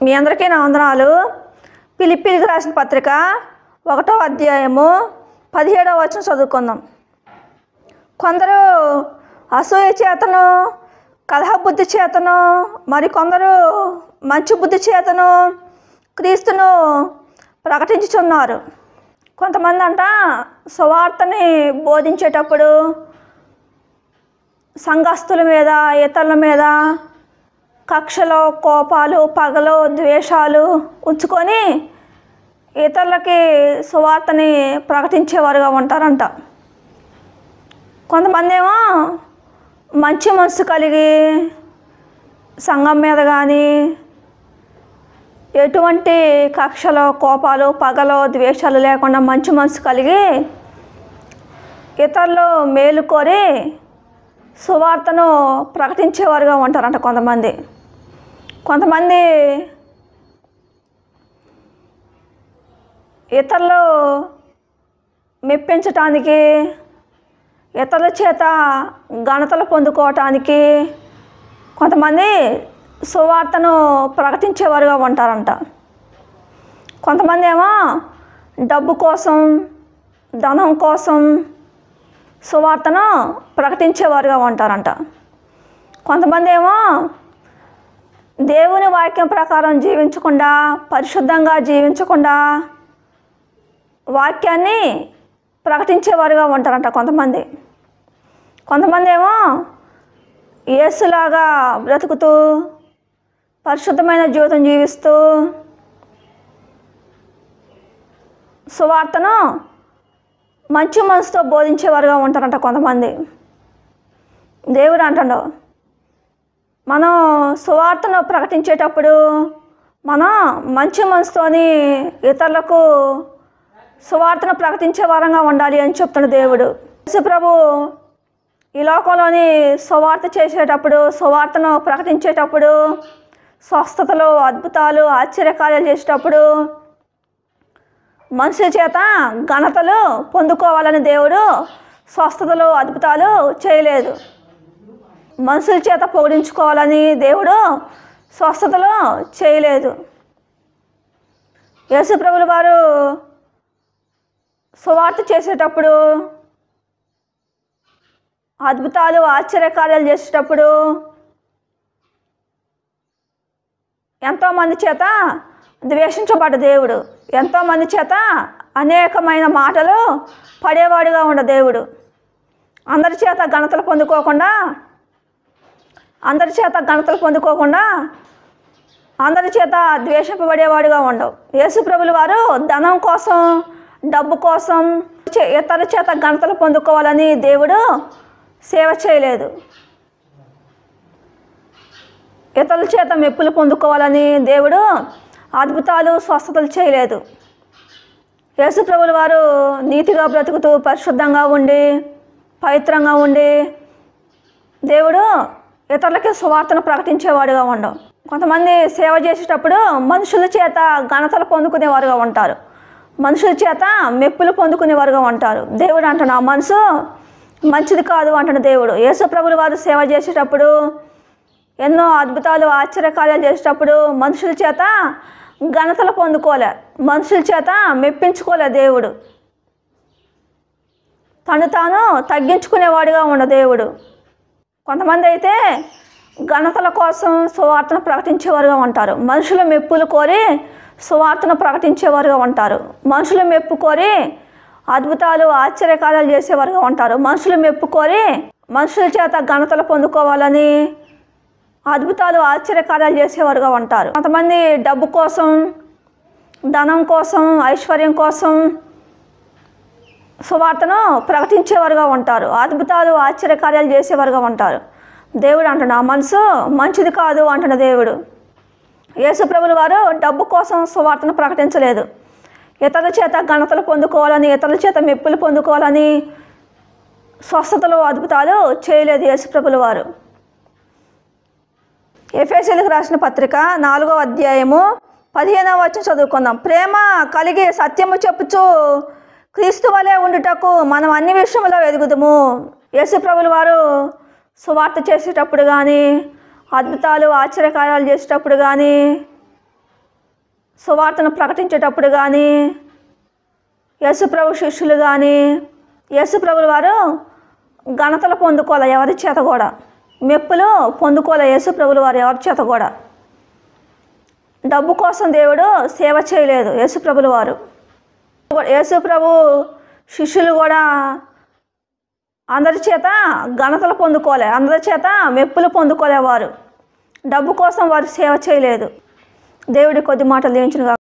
మీ అందరికీ నా వందనాలు. ఫిలిప్పీయులకు రాసిన పత్రిక 1వ అధ్యాయము 17వ వచనం చదువుకుందాం. కొందరు అసూయ చేతను, కలహ బుద్ధి చేతను, మరి కొందరు మంచి బుద్ధి చేతను క్రీస్తును ప్రకటించుచున్నారు. కొంతమంది అంట సువార్తని బోధించేటప్పుడు సంఘస్థుల మీద, ఇతరుల మీద కక్షలు, కోపాలు, పగలు, ద్వేషాలు ఉంచుకొని ఇతరులకి సువార్తని ప్రకటించేవారుగా ఉంటారంట. కొంతమంది ఏమో మంచి మనసు కలిగి సంఘం మీద కానీ ఎటువంటి కక్షలు, కోపాలు, పగలు, ద్వేషాలు లేకుండా మంచి మనసు కలిగి ఇతరులు మేలు కోరి సువార్తను ప్రకటించేవారుగా ఉంటారంట. కొంతమంది ఇతరులు మెప్పించటానికి, ఇతరుల చేత ఘనతలు పొందుకోవటానికి కొంతమంది సువార్తను ప్రకటించేవారుగా ఉంటారంట. కొంతమంది ఏమో డబ్బు కోసం, ధనం కోసం సువార్తను ప్రకటించేవారుగా ఉంటారంట. కొంతమంది ఏమో దేవుని వాక్యం ప్రకారం జీవించకుండా, పరిశుద్ధంగా జీవించకుండా వాక్యాన్ని ప్రకటించేవారుగా ఉంటారంట. కొంతమంది ఏమో యేసులాగా బ్రతుకుతూ పరిశుద్ధమైన జీవితం జీవిస్తూ సువార్తను మంచి మనసుతో బోధించేవారుగా ఉంటారంట. దేవుడు అంటాడు, మనం సువార్తను ప్రకటించేటప్పుడు మనం మంచి మనసుతోని ఇతరులకు సువార్తను ప్రకటించే వారంగా ఉండాలి అని చెప్తున్నాడు దేవుడు. యేసు ప్రభు ఈ లోకంలోని సువార్త చేసేటప్పుడు, సువార్తను ప్రకటించేటప్పుడు, స్వస్థతలు, అద్భుతాలు, ఆశ్చర్యకార్యాలు చేసేటప్పుడు మనుషుల చేత ఘనతలు పొందుకోవాలని దేవుడు స్వస్థతలు, అద్భుతాలు చేయలేదు. మనుషుల చేత పొగిడించుకోవాలని దేవుడు స్వస్థతలు చేయలేదు. యేసు ప్రభుల వారు సువార్త చేసేటప్పుడు, అద్భుతాలు, ఆశ్చర్యకార్యాలు చేసేటప్పుడు ఎంతోమంది చేత ద్వేషించబడ్డ దేవుడు, ఎంతోమంది చేత అనేకమైన మాటలు పడేవాడుగా ఉన్న దేవుడు. అందరి చేత ఘనతలు పొందుకోకుండా, అందరి చేత ద్వేషింపబడేవాడుగా ఉండవు. యేసు ప్రభుల వారు ధనం కోసం, డబ్బు కోసం, ఇతరుల చేత ఘనతలు పొందుకోవాలని దేవుడు సేవ చేయలేదు. ఇతరుల చేత మెప్పులు పొందుకోవాలని దేవుడు అద్భుతాలు, స్వస్థతలు చేయలేదు. యేసు ప్రభుల వారు నీతిగా బ్రతుకుతూ పరిశుద్ధంగా ఉండి, పవిత్రంగా ఉండి దేవుడు ఇతరులకి సువార్తను ప్రకటించేవాడుగా ఉండవు. కొంతమంది సేవ చేసేటప్పుడు మనుషుల చేత ఘనతలు పొందుకునేవారుగా ఉంటారు, మనుషుల చేత మెప్పులు పొందుకునేవారుగా ఉంటారు. దేవుడు అంటాడు, ఆ మనసు మంచిది కాదు అంటాడు దేవుడు. యేసు ప్రభుల వారు సేవ చేసేటప్పుడు, ఎన్నో అద్భుతాలు, ఆశ్చర్యకార్యాలు చేసేటప్పుడు మనుషుల చేత ఘనతలు పొందుకోలే, మనుషుల చేత మెప్పించుకోలే. దేవుడు తను తాను తగ్గించుకునేవాడుగా ఉన్న దేవుడు. కొంతమంది అయితే ఘనతల కోసం సువార్తను ప్రకటించేవారుగా ఉంటారు, మనుషుల మెప్పులు కోరి సువార్తను ప్రకటించేవారుగా ఉంటారు, మనుషుల మెప్పు కోరి అద్భుతాలు, ఆశ్చర్యకార్యాలు చేసేవారుగా ఉంటారు, మనుషుల మెప్పు కోరి మనుషుల చేత ఘనతలు పొందుకోవాలని అద్భుతాలు, ఆశ్చర్యకార్యాలు చేసేవారుగా ఉంటారు. కొంతమంది డబ్బు కోసం, ధనం కోసం, ఐశ్వర్యం కోసం సువార్తను ప్రకటించేవారుగా ఉంటారు, అద్భుతాలు, ఆశ్చర్యకార్యాలు చేసేవారుగా ఉంటారు. దేవుడు అంటున్నాడు, ఆ మనసు మంచిది కాదు అంటున్న దేవుడు. యేసు ప్రభుల వారు డబ్బు కోసం సువార్తను ప్రకటించలేదు, ఇతరుల చేత ఘనతలు పొందుకోవాలని, ఇతరుల చేత మెప్పులు పొందుకోవాలని స్వస్థతలు, అద్భుతాలు చేయలేదు యేసు ప్రభుల వారు. ఎఫెసీయులకు రాసిన పత్రిక 4వ అధ్యాయము 15వ వచనం చదువుకుందాం. ప్రేమ కలిగి సత్యము చెప్పుచు క్రీస్తు వలె ఉండుటకు మనం అన్ని విషయంలో ఎదుగుదుము. యేసు ప్రభుల వారు సువార్త చేసేటప్పుడు కానీ, అద్భుతాలు, ఆశ్చర్యకార్యాలు చేసేటప్పుడు కానీ సువార్తను ప్రకటించేటప్పుడు కానీ యేసుప్రభు శిష్యులు కానీ యేసుప్రభుల వారు ఘనతలు పొందుకోలే ఎవరి చేత కూడా, మెప్పులు పొందుకోలే యేసుప్రభుల వారు ఎవరి చేత కూడా. డబ్బు కోసం దేవుడు సేవ చేయలేదు యేసుప్రభుల వారు. యేసుప్రభు శిష్యులు కూడా అందరి చేత ఘనతలు పొందుకోలే, అందరి చేత మెప్పులు పొందుకోలేవారు. డబ్బు కోసం వారు సేవ చేయలేదు. దేవుడి కొద్ది మాటలు దీవించును గాక.